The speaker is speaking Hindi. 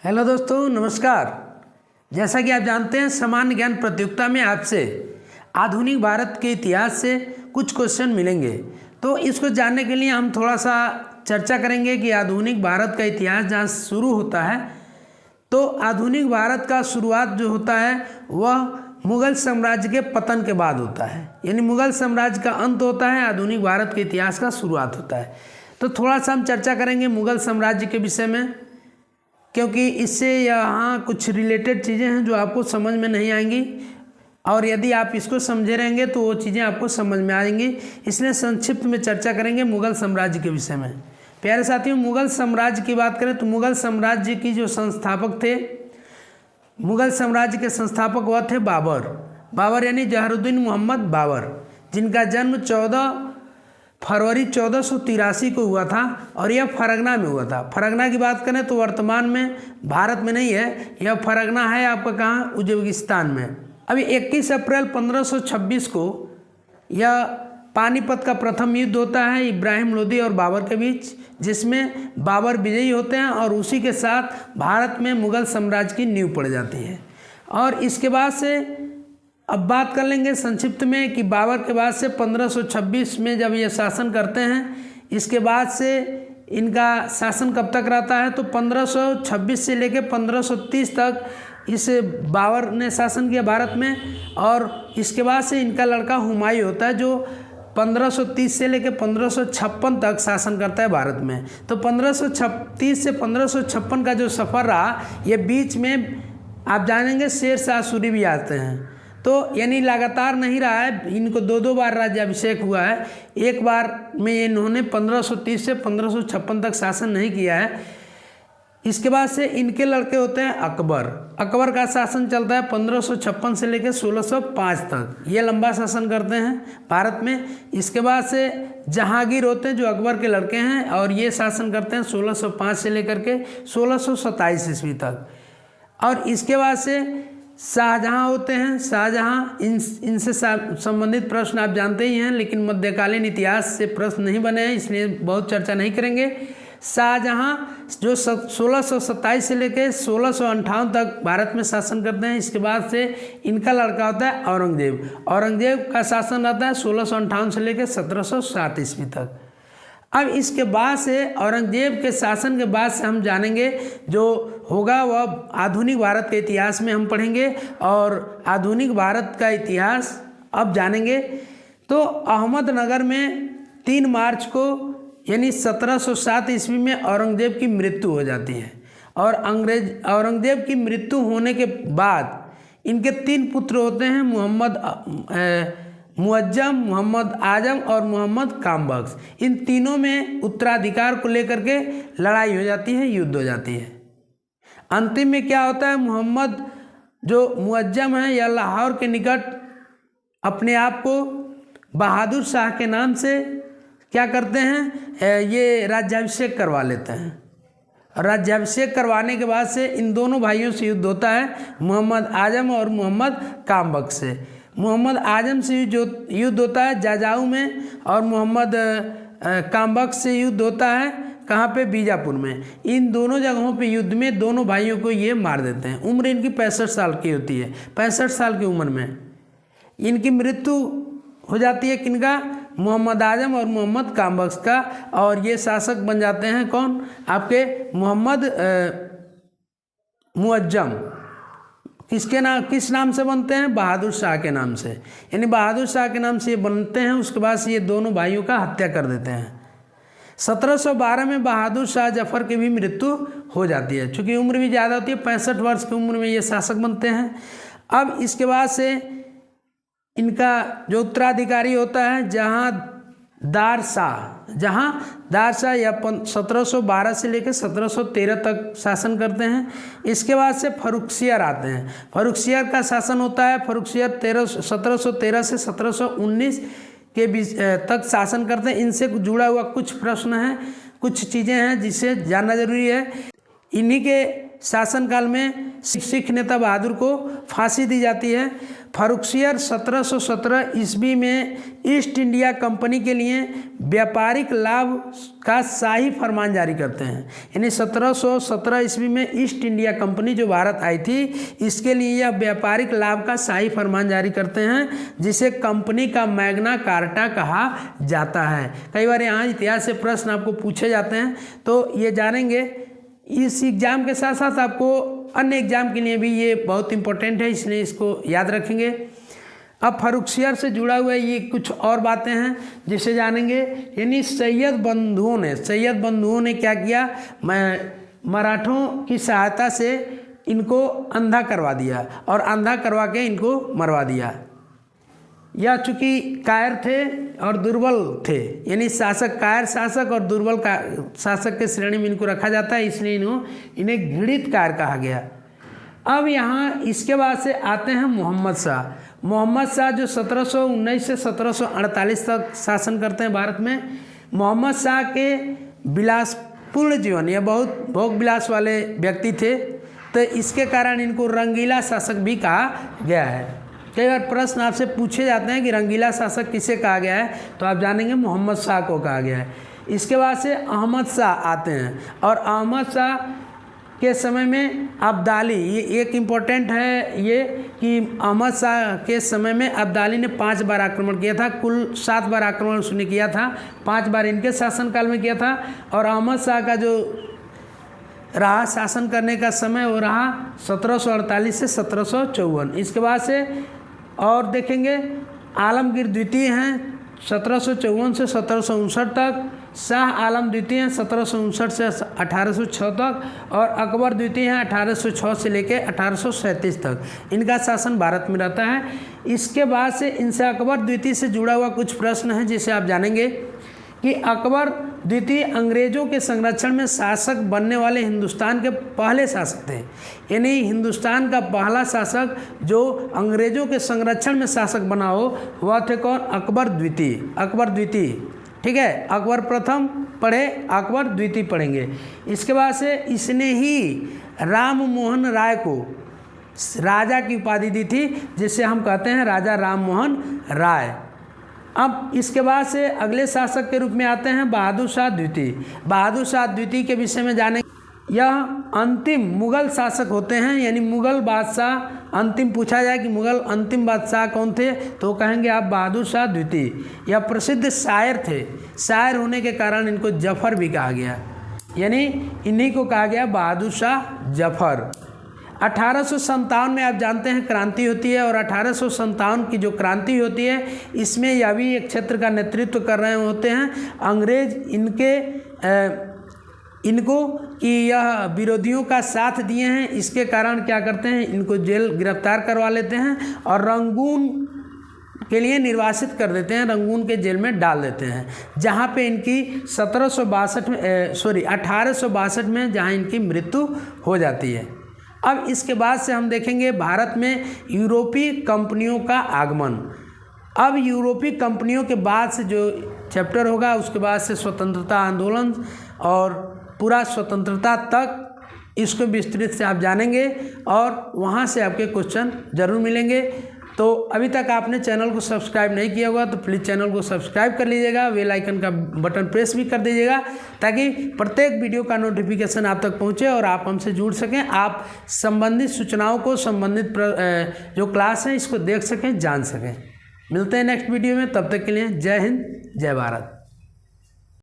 हेलो दोस्तों, नमस्कार। जैसा कि आप जानते हैं, सामान्य ज्ञान प्रतियोगिता में आपसे आधुनिक भारत के इतिहास से कुछ क्वेश्चन मिलेंगे। तो इसको जानने के लिए हम थोड़ा सा चर्चा करेंगे कि आधुनिक भारत का इतिहास जहाँ शुरू होता है। तो आधुनिक भारत का शुरुआत जो होता है वह मुग़ल साम्राज्य के पतन के बाद होता है, यानी मुग़ल साम्राज्य का अंत होता है, आधुनिक भारत के इतिहास का शुरुआत होता है। तो थोड़ा सा हम चर्चा करेंगे मुग़ल साम्राज्य के विषय में, क्योंकि इससे यहाँ कुछ रिलेटेड चीज़ें हैं जो आपको समझ में नहीं आएंगी, और यदि आप इसको समझे रहेंगे तो वो चीज़ें आपको समझ में आएंगी। इसलिए संक्षिप्त में चर्चा करेंगे मुग़ल साम्राज्य के विषय में। प्यारे साथियों, मुग़ल साम्राज्य की बात करें तो मुग़ल साम्राज्य की जो संस्थापक थे, मुग़ल साम्राज्य के संस्थापक वह थे बाबर यानी जहरुद्दीन मोहम्मद बाबर, जिनका जन्म 14 फरवरी 1483 को हुआ था और यह फरगना में हुआ था। फरगना की बात करें तो वर्तमान में भारत में नहीं है, यह फरगना है आपका कहाँ, उज्बेकिस्तान में। अभी 21 अप्रैल 1526 को यह पानीपत का प्रथम युद्ध होता है इब्राहिम लोदी और बाबर के बीच, जिसमें बाबर विजयी होते हैं और उसी के साथ भारत में मुग़ल साम्राज्य की नींव पड़ जाती है। और इसके बाद से अब बात कर लेंगे संक्षिप्त में कि बाबर के बाद से 1526 में जब ये शासन करते हैं, इसके बाद से इनका शासन कब तक रहता है तो 1526 से लेकर 1530 तक इस बाबर ने शासन किया भारत में। और इसके बाद से इनका लड़का हुमायूं होता है जो 1530 से लेकर 1556 तक शासन करता है भारत में। तो 1530 से 1556 का जो सफ़र रहा, ये बीच में आप जानेंगे शेर शाह सूरी भी आते हैं। तो यानी लगातार नहीं रहा है, इनको दो बार राज्याभिषेक हुआ है। एक बार में इन्होंने 1530 से 1556 तक शासन नहीं किया है। इसके बाद से इनके लड़के होते हैं अकबर का शासन चलता है 1556 से लेकर 1605 तक, ये लंबा शासन करते हैं भारत में। इसके बाद से जहांगीर होते हैं जो अकबर के लड़के हैं, और ये शासन करते हैं 1605 से लेकर के 1627 ईस्वी तक। और इसके बाद से शाहजहाँ होते हैं। शाहजहाँ इनसे संबंधित प्रश्न आप जानते ही हैं, लेकिन मध्यकालीन इतिहास से प्रश्न नहीं बने हैं, इसलिए बहुत चर्चा नहीं करेंगे। शाहजहाँ जो 1627 से लेकर 1658 तक भारत में शासन करते हैं। इसके बाद से इनका लड़का होता है औरंगजेब का शासन रहता है 1658 से लेकर 1707 ईस्वी तक। अब इसके बाद से औरंगजेब के शासन के बाद से हम जानेंगे जो होगा वह आधुनिक भारत के इतिहास में हम पढ़ेंगे, और आधुनिक भारत का इतिहास अब जानेंगे। तो अहमदनगर में 3 मार्च को यानी 1707 ईस्वी में औरंगजेब की मृत्यु हो जाती है। और औरंगजेब की मृत्यु होने के बाद इनके 3 पुत्र होते हैं, मुअज्जम, मोहम्मद आजम और मोहम्मद कामबख्श। इन तीनों में उत्तराधिकार को लेकर के लड़ाई हो जाती है, युद्ध हो जाती है। अंतिम में क्या होता है, मोहम्मद जो मुअज्जम है या लाहौर के निकट अपने आप को बहादुर शाह के नाम से क्या करते हैं, ये राज्याभिषेक करवा लेते हैं। राज्याभिषेक करवाने के बाद से इन दोनों भाइयों से युद्ध होता है, मोहम्मद आजम और मोहम्मद कामबख्श से। मोहम्मद आजम से युद्ध होता है जाजाऊ में, और मोहम्मद कामबख्श से युद्ध होता है कहाँ पे, बीजापुर में। इन दोनों जगहों पे युद्ध में दोनों भाइयों को ये मार देते हैं। उम्र इनकी 65 साल की होती है। 65 साल की उम्र में इनकी मृत्यु हो जाती है। किनका, मोहम्मद आजम और मोहम्मद कामबख्श का। और ये शासक बन जाते हैं कौन, आपके मोहम्मद मुअज्जम। किस नाम से बनते हैं, बहादुर शाह के नाम से, यानी बहादुर शाह के नाम से ये बनते हैं। उसके बाद से ये दोनों भाइयों का हत्या कर देते हैं। 1712 में बहादुर शाह जफर की भी मृत्यु हो जाती है, चूँकि उम्र भी ज़्यादा होती है, 65 वर्ष की उम्र में ये शासक बनते हैं। अब इसके बाद से इनका जो उत्तराधिकारी होता है जहांदार शाह या 1712 से लेकर 1713 तक शासन करते हैं। इसके बाद से फर्रुखसियर आते हैं। फर्रुखसियर का शासन होता है, फर्रुखसियर 1713 से 1719 के बीच तक शासन करते हैं। इनसे जुड़ा हुआ कुछ प्रश्न हैं, कुछ चीज़ें हैं जिसे जानना जरूरी है। इन्हीं के शासनकाल में सिख नेता बहादुर को फांसी दी जाती है। फर्रुखसियर 1717 ईस्वी में ईस्ट इंडिया कंपनी के लिए व्यापारिक लाभ का शाही फरमान जारी करते हैं। यानी 1717 ईस्वी में ईस्ट इंडिया कंपनी जो भारत आई थी, इसके लिए यह व्यापारिक लाभ का शाही फरमान जारी करते हैं, जिसे कंपनी का मैग्ना कार्टा कहा जाता है। कई बार यहाँ इतिहास से प्रश्न आपको पूछे जाते हैं, तो ये जानेंगे। इस एग्ज़ाम के साथ साथ आपको अन्य एग्जाम के लिए भी ये बहुत इंपॉर्टेंट है, इसलिए इसको याद रखेंगे। अब फर्रुखसियर से जुड़ा हुआ ये कुछ और बातें हैं जिसे जानेंगे। यानी सैयद बंधुओं ने क्या किया, मराठों की सहायता से इनको अंधा करवा दिया और अंधा करवा के इनको मरवा दिया। यह चूँकि कायर थे और दुर्बल थे, यानी शासक कायर शासक और दुर्बल शासक के श्रेणी में इनको रखा जाता है, इसलिए इन्हें घृणित कायर कहा गया। अब यहाँ इसके बाद से आते हैं मोहम्मद शाह जो 1719 से 1748 तक शासन करते हैं भारत में। मोहम्मद शाह के विलासपूर्ण जीवन, यह बहुत भोग विलास वाले व्यक्ति थे, तो इसके कारण इनको रंगीला शासक भी कहा गया है। कई बार प्रश्न आपसे पूछे जाते हैं कि रंगीला शासक किसे कहा गया है, तो आप जानेंगे मोहम्मद शाह को कहा गया है। इसके बाद से अहमद शाह आते हैं, और अहमद शाह के समय में अब्दाली, ये एक इम्पोर्टेंट है ये कि अहमद शाह के समय में अब्दाली ने 5 बार आक्रमण किया था। कुल 7 बार आक्रमण उसने किया था, 5 बार इनके शासनकाल में किया था। और अहमद शाह का जो रहा शासन करने का समय वो रहा 1748 से 1754। इसके बाद से और देखेंगे आलमगीर द्वितीय हैं 1754 से 1759 तक, शाह आलम द्वितीय हैं 1759 से 1806 तक, और अकबर द्वितीय हैं 1806 से लेकर 1837 तक। इनका शासन भारत में रहता है। इसके बाद से इनसे अकबर द्वितीय से जुड़ा हुआ कुछ प्रश्न है जिसे आप जानेंगे कि अकबर द्वितीय अंग्रेजों के संरक्षण में शासक बनने वाले हिंदुस्तान के पहले शासक थे। यानी हिंदुस्तान का पहला शासक जो अंग्रेजों के संरक्षण में शासक बना हो वह थे कौन, अकबर द्वितीय। ठीक है, अकबर प्रथम पढ़े, अकबर द्वितीय पढ़ेंगे। इसके बाद से इसने ही राम मोहन राय को राजा की उपाधि दी थी, जिसे हम कहते हैं राजा राम मोहन राय। अब इसके बाद से अगले शासक के रूप में आते हैं बहादुर शाह द्वितीय के विषय में जाने। यह अंतिम मुगल शासक होते हैं, यानी मुगल बादशाह। अंतिम पूछा जाए कि मुगल अंतिम बादशाह कौन थे, तो कहेंगे आप बहादुर शाह द्वितीय। यह प्रसिद्ध शायर थे, शायर होने के कारण इनको जफर भी कहा गया, यानी इन्हीं को कहा गया बहादुर शाह जफर। 1857 में आप जानते हैं क्रांति होती है, और 1857 की जो क्रांति होती है इसमें यह भी एक क्षेत्र का नेतृत्व कर रहे होते हैं अंग्रेज। इनको कि यह विरोधियों का साथ दिए हैं, इसके कारण क्या करते हैं, इनको जेल गिरफ्तार करवा लेते हैं और रंगून के लिए निर्वासित कर देते हैं, रंगून के जेल में डाल देते हैं, जहाँ पे इनकी 1862 में जहाँ इनकी मृत्यु हो जाती है। अब इसके बाद से हम देखेंगे भारत में यूरोपीय कंपनियों का आगमन। अब यूरोपीय कंपनियों के बाद से जो चैप्टर होगा उसके बाद से स्वतंत्रता आंदोलन और पूरा स्वतंत्रता तक इसको विस्तृत से आप जानेंगे, और वहाँ से आपके क्वेश्चन जरूर मिलेंगे। तो अभी तक आपने चैनल को सब्सक्राइब नहीं किया होगा तो प्लीज़ चैनल को सब्सक्राइब कर लीजिएगा, बेल आइकन का बटन प्रेस भी कर दीजिएगा, ताकि प्रत्येक वीडियो का नोटिफिकेशन आप तक पहुंचे और आप हमसे जुड़ सकें, आप संबंधित सूचनाओं को, संबंधित जो क्लास है इसको देख सकें, जान सकें। मिलते हैं नेक्स्ट वीडियो में, तब तक के लिए जय हिंद, जय भारत।